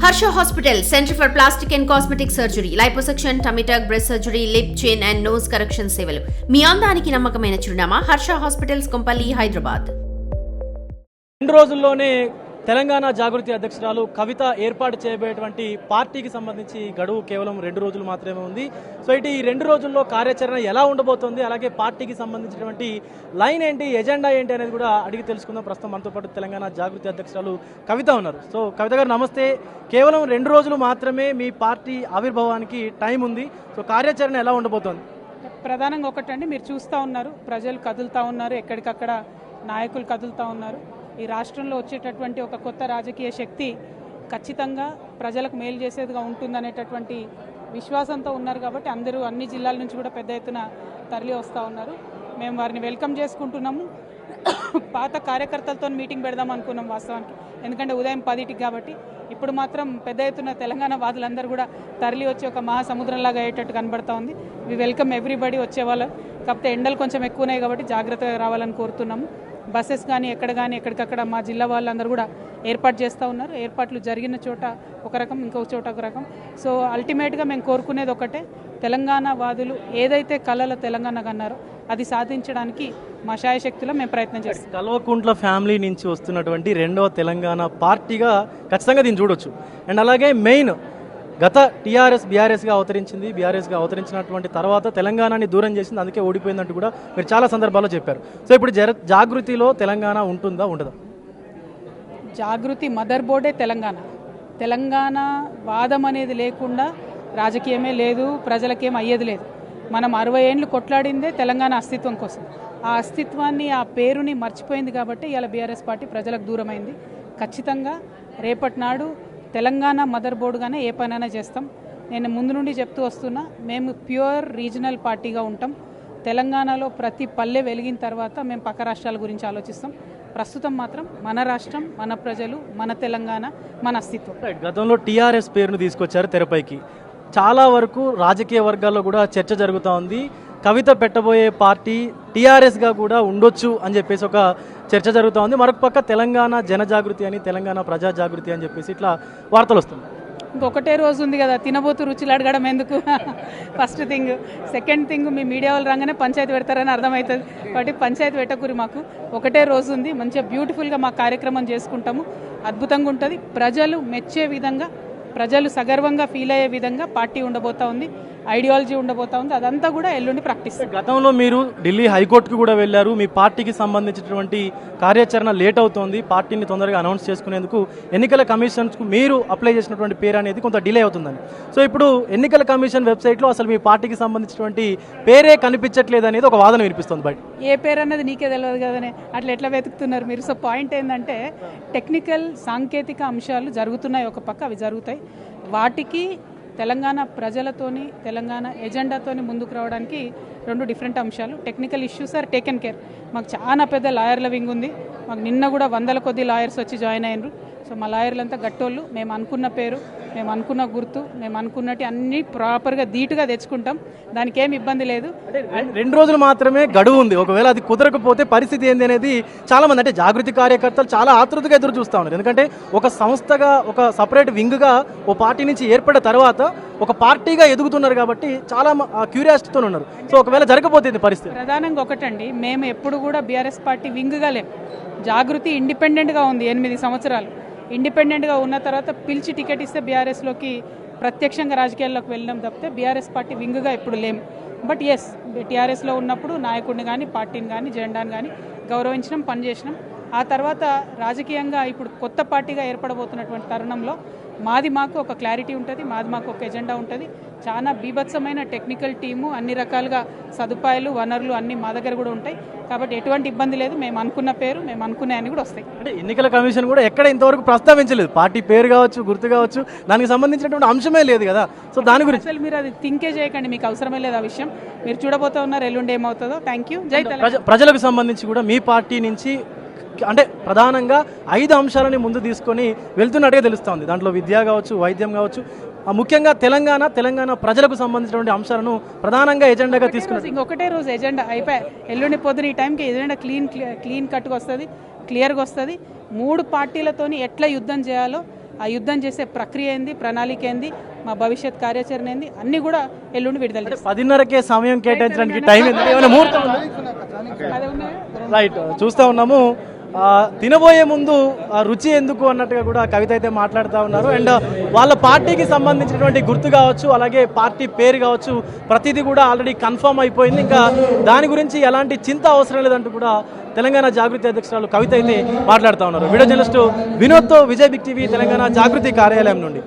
Harsha Hospital, Center for Plastic and Cosmetic Surgery, Liposuction, Tummy tuck, breast surgery, lip, chin and nose correction సేవలు. మీ అందానికి నమ్మకమైన చిరునామా Harsha hospitals Kompally, Hyderabad. 2 రోజుల్లోనే తెలంగాణ జాగృతి అధ్యక్షురాలు కవిత ఏర్పాటు చేయబోయేటువంటి పార్టీకి సంబంధించి గడువు కేవలం 2 రోజులు మాత్రమే ఉంది. సో ఇటు ఈ 2 రోజుల్లో కార్యాచరణ ఎలా ఉండబోతోంది, అలాగే పార్టీకి సంబంధించినటువంటి లైన్ ఏంటి, ఎజెండా ఏంటి అనేది కూడా అడిగి తెలుసుకుందాం. ప్రస్తుతం మనతో పాటు తెలంగాణ జాగృతి అధ్యక్షురాలు కవిత ఉన్నారు. సో కవిత గారు నమస్తే. కేవలం 2 రోజులు మాత్రమే మీ పార్టీ ఆవిర్భావానికి టైం ఉంది. సో కార్యాచరణ ఎలా ఉండబోతోంది? ప్రధానంగా ఒకటండి, మీరు చూస్తూ ఉన్నారు, ప్రజలు కదులుతూ ఉన్నారు, ఎక్కడికక్కడ నాయకులు కదులుతూ ఉన్నారు. ఈ రాష్ట్రంలో వచ్చేటటువంటి ఒక కొత్త రాజకీయ శక్తి ఖచ్చితంగా ప్రజలకు మేలు చేసేదిగా ఉంటుందనేటటువంటి విశ్వాసంతో ఉన్నారు. కాబట్టి అందరూ అన్ని జిల్లాల నుంచి కూడా పెద్ద ఎత్తున తరలి వస్తూ ఉన్నారు. మేము వారిని వెల్కమ్ చేసుకుంటున్నాము. పాత కార్యకర్తలతో మీటింగ్ పెడదాం అనుకున్నాం వాస్తవానికి, ఎందుకంటే ఉదయం 10కి కాబట్టి. ఇప్పుడు మాత్రం పెద్ద ఎత్తున తెలంగాణ వాదులందరూ కూడా తరలి వచ్చి ఒక మహాసముద్రంలాగా అయ్యేటట్టు కనబడతా ఉంది. వి వెల్కమ్ ఎవ్రీబడి వచ్చేవాళ్ళు. కాకపోతే ఎండలు కొంచెం ఎక్కువనే కాబట్టి జాగ్రత్తగా రావాలని కోరుతున్నాము. బస్సెస్ కానీ ఎక్కడికక్కడ మా జిల్లా వాళ్ళందరూ కూడా ఏర్పాటు చేస్తూ ఉన్నారు. ఏర్పాట్లు జరిగిన చోట ఒక రకం, ఇంకొక చోట ఒక రకం. సో అల్టిమేట్గా మేము కోరుకునేది ఒకటే, తెలంగాణ వాదులు ఏదైతే కళల తెలంగాణ కన్నారో అది సాధించడానికి మా శాయశక్తిలో మేము ప్రయత్నం చేస్తాం. కల్వకుంట్ల ఫ్యామిలీ నుంచి వస్తున్నటువంటి 2వ తెలంగాణ పార్టీగా ఖచ్చితంగా దీన్ని చూడొచ్చు. అండ్ అలాగే మెయిన్ గత బీఆర్ఎస్గా అవతరించినటువంటి తర్వాత తెలంగాణని దూరం చేసింది, అందుకే ఓడిపోయిందంటూ కూడా మీరు చాలా సందర్భాల్లో చెప్పారు. సో ఇప్పుడు జాగృతిలో తెలంగాణ ఉంటుందా, ఉండదా? జాగృతి మదర్ బోర్డే తెలంగాణ వాదం అనేది లేకుండా రాజకీయమే లేదు, ప్రజలకేం అయ్యేది లేదు. మనం 60 ఏళ్ళు కొట్లాడిందే తెలంగాణ అస్తిత్వం కోసం. ఆ అస్తిత్వాన్ని, ఆ పేరుని మర్చిపోయింది కాబట్టి ఇలా బీఆర్ఎస్ పార్టీ ప్రజలకు దూరమైంది. ఖచ్చితంగా రేపటి నాడు తెలంగాణ మదర్ బోర్డుగానే ఏ పనైనా చేస్తాం. నేను ముందు నుండి చెప్తూ వస్తున్నా, మేము ప్యూర్ రీజనల్ పార్టీగా ఉంటాం. తెలంగాణలో ప్రతి పల్లె వెలిగిన తర్వాత మేము పక్క రాష్ట్రాల గురించి ఆలోచిస్తాం. ప్రస్తుతం మాత్రం మన రాష్ట్రం, మన ప్రజలు, మన తెలంగాణ, మన అస్తిత్వం. గతంలో టీఆర్ఎస్ పేరును తీసుకొచ్చారు తెరపైకి. చాలా వరకు రాజకీయ వర్గాల్లో కూడా చర్చ జరుగుతూ ఉంది. కవిత పెట్టబోయే పార్టీ టీఆర్ఎస్గా కూడా ఉండొచ్చు అని చెప్పేసి ఒక చర్చ జరుగుతూ ఉంది. మరొక పక్క తెలంగాణ జనజాగృతి అని, తెలంగాణ ప్రజా జాగృతి అని చెప్పేసి ఇట్లా వార్తలు వస్తుంది. ఇంకొకటే రోజు ఉంది కదా, తినబోతు రుచులు అడగడం ఎందుకు? First thing. సెకండ్ థింగ్, మీ మీడియా వాళ్ళు రాగానే పంచాయతీ పెడతారని అర్థమవుతుంది. కాబట్టి పంచాయతీ పెట్టకూరి. మాకు ఒకటే రోజు ఉంది, మంచిగా బ్యూటిఫుల్గా మా కార్యక్రమం చేసుకుంటాము. అద్భుతంగా ఉంటుంది. ప్రజలు మెచ్చే విధంగా, ప్రజలు సగర్వంగా ఫీల్ అయ్యే విధంగా పార్టీ ఉండబోతా ఉంది, ఐడియాలజీ ఉండబోతా ఉంది. అదంతా కూడా ఎల్లుండి ప్రాక్టీస్. గతంలో మీరు ఢిల్లీ హైకోర్టుకు కూడా వెళ్ళారు. మీ పార్టీకి సంబంధించినటువంటి కార్యాచరణ లేట్ అవుతోంది, పార్టీని తొందరగా అనౌన్స్ చేసుకునేందుకు ఎన్నికల కమిషన్కు మీరు అప్లై చేసినటువంటి పేరు అనేది కొంత డిలే అవుతుందని. సో ఇప్పుడు ఎన్నికల కమిషన్ వెబ్సైట్లో అసలు మీ పార్టీకి సంబంధించినటువంటి పేరే కనిపించట్లేదు అనేది ఒక వాదన వినిపిస్తుంది బయట. ఏ పేరు అన్నది నీకే తెలియదు కదనే, అట్లా ఎట్లా వెతుకుతున్నారు మీరు? సో పాయింట్ ఏంటంటే, టెక్నికల్ సాంకేతిక అంశాలు జరుగుతున్నాయి, ఒక పక్క అవి జరుగుతాయి. వాటికి తెలంగాణ ప్రజలతోని, తెలంగాణ ఎజెండాతోని ముందుకు రావడానికి 2 డిఫరెంట్ అంశాలు. Technical issues are taken care. మాకు చాలా పెద్ద లాయర్ల వింగ్ ఉంది. మాకు నిన్న కూడా 100 కొద్ది లాయర్స్ వచ్చి జాయిన్ అయ్యారు. సో మా లాయర్లంతా గట్టోళ్ళు. మేము అనుకున్న పేరు, మేము అనుకున్న గుర్తు, మేము అనుకున్నట్టు అన్నీ ప్రాపర్గా ధీటుగా తెచ్చుకుంటాం. దానికి ఏమి ఇబ్బంది లేదు. 2 రోజులు మాత్రమే గడువు ఉంది. ఒకవేళ అది కుదరకపోతే పరిస్థితి ఏంది అనేది చాలా మంది, అంటే జాగృతి కార్యకర్తలు చాలా ఆతృతగా ఎదురు చూస్తూ ఉన్నారు. ఎందుకంటే ఒక సంస్థగా, ఒక సపరేట్ వింగ్గా ఓ పార్టీ నుంచి ఏర్పడిన తర్వాత ఒక పార్టీగా ఎదుగుతున్నారు కాబట్టి చాలా క్యూరియాసిటీతో ఉన్నారు. సో ఒకవేళ జరగకపోతే పరిస్థితి. ప్రధానంగా ఒకటండి, మేము ఎప్పుడు కూడా బీఆర్ఎస్ పార్టీ వింగ్గా లేము. జాగృతి ఇండిపెండెంట్గా ఉంది. 8 సంవత్సరాలు ఇండిపెండెంట్గా ఉన్న తర్వాత పిలిచి టికెట్ ఇస్తే బీఆర్ఎస్లోకి ప్రత్యక్షంగా రాజకీయాల్లోకి వెళ్ళడం తప్పితే బీఆర్ఎస్ పార్టీ వింగ్గా ఎప్పుడు లేము. బట్ ఎస్, టీఆర్ఎస్లో ఉన్నప్పుడు నాయకుడిని కానీ, పార్టీని కానీ, జెండాని కానీ గౌరవించడం, పనిచేసినాం. ఆ తర్వాత రాజకీయంగా ఇప్పుడు కొత్త పార్టీగా ఏర్పడబోతున్నటువంటి తరుణంలో మాకు ఒక క్లారిటీ ఉంటుంది, మాకు ఒక ఎజెండా ఉంటుంది. చాలా బీభత్సమైన టెక్నికల్ టీము, అన్ని రకాలుగా సదుపాయాలు, వనరులు అన్నీ మా దగ్గర కూడా ఉంటాయి. కాబట్టి ఎటువంటి ఇబ్బంది లేదు. మేము అనుకున్న పేరు, మేము అనుకునే అన్ని కూడా వస్తాయి. అంటే ఎన్నికల కమిషన్ కూడా ఎక్కడ ఇంతవరకు ప్రస్తావించలేదు, పార్టీ పేరు కావచ్చు, గుర్తు కావచ్చు, దానికి సంబంధించినటువంటి అంశమే లేదు కదా. సో దాని గురించి అసలు మీరు అది థింకే చేయకండి, మీకు అవసరమే లేదు ఆ విషయం. మీరు చూడబోతూ ఉన్నారు ఎల్లుండి ఏమవుతుందో. Thank you. జై తెలంగాణ. ప్రజలకు సంబంధించి కూడా మీ పార్టీ నుంచి అంటే ప్రధానంగా 5 అంశాలని ముందు తీసుకొని వెళ్తున్నట్టుగా తెలుస్తోంది. దాంట్లో విద్య కావచ్చు, వైద్యం కావచ్చు, ముఖ్యంగా తెలంగాణ ప్రజలకు సంబంధించినటువంటి అంశాలను ప్రధానంగా ఎజెండాగా తీసుకున్నారు. ఇంకొకటే రోజు ఎజెండా అయిపోయి ఎల్లుండి పొద్దున ఈ టైంకి ఎజెండా క్లీన్ కట్గా వస్తుంది, క్లియర్గా వస్తుంది. 3 పార్టీలతోని ఎట్లా యుద్ధం చేయాలో ఆ యుద్ధం చేసే ప్రక్రియ ఏంది, ప్రణాళిక ఏంది, మా భవిష్యత్ కార్యాచరణ ఏంది అన్నీ కూడా ఎల్లుండి విడుదల చేస్తాం. 10:30కే సమయం కేటాయించడానికి టైం ఏంటంటే ఏమైనా ముహూర్తం ఉందా? అదే ఉన్నాయా? రైట్, చూస్తూ ఉన్నాము. తినబోయే ముందు రుచి ఎందుకు అన్నట్టుగా కూడా కవిత అయితే మాట్లాడుతూ ఉన్నారు. అండ్ వాళ్ళ పార్టీకి సంబంధించినటువంటి గుర్తు కావచ్చు, అలాగే పార్టీ పేరు కావచ్చు, ప్రతిదీ కూడా ఆల్రెడీ కన్ఫర్మ్ అయిపోయింది. ఇంకా దాని గురించి ఎలాంటి చింత అవసరం లేదంటూ కూడా తెలంగాణ జాగృతి అధ్యక్షురాలు కవిత అయితే మాట్లాడుతూ ఉన్నారు. వీడియో జర్నలిస్టు వినోద్తో విజయ్ బిగ్ టీవీ తెలంగాణ జాగృతి కార్యాలయం నుండి.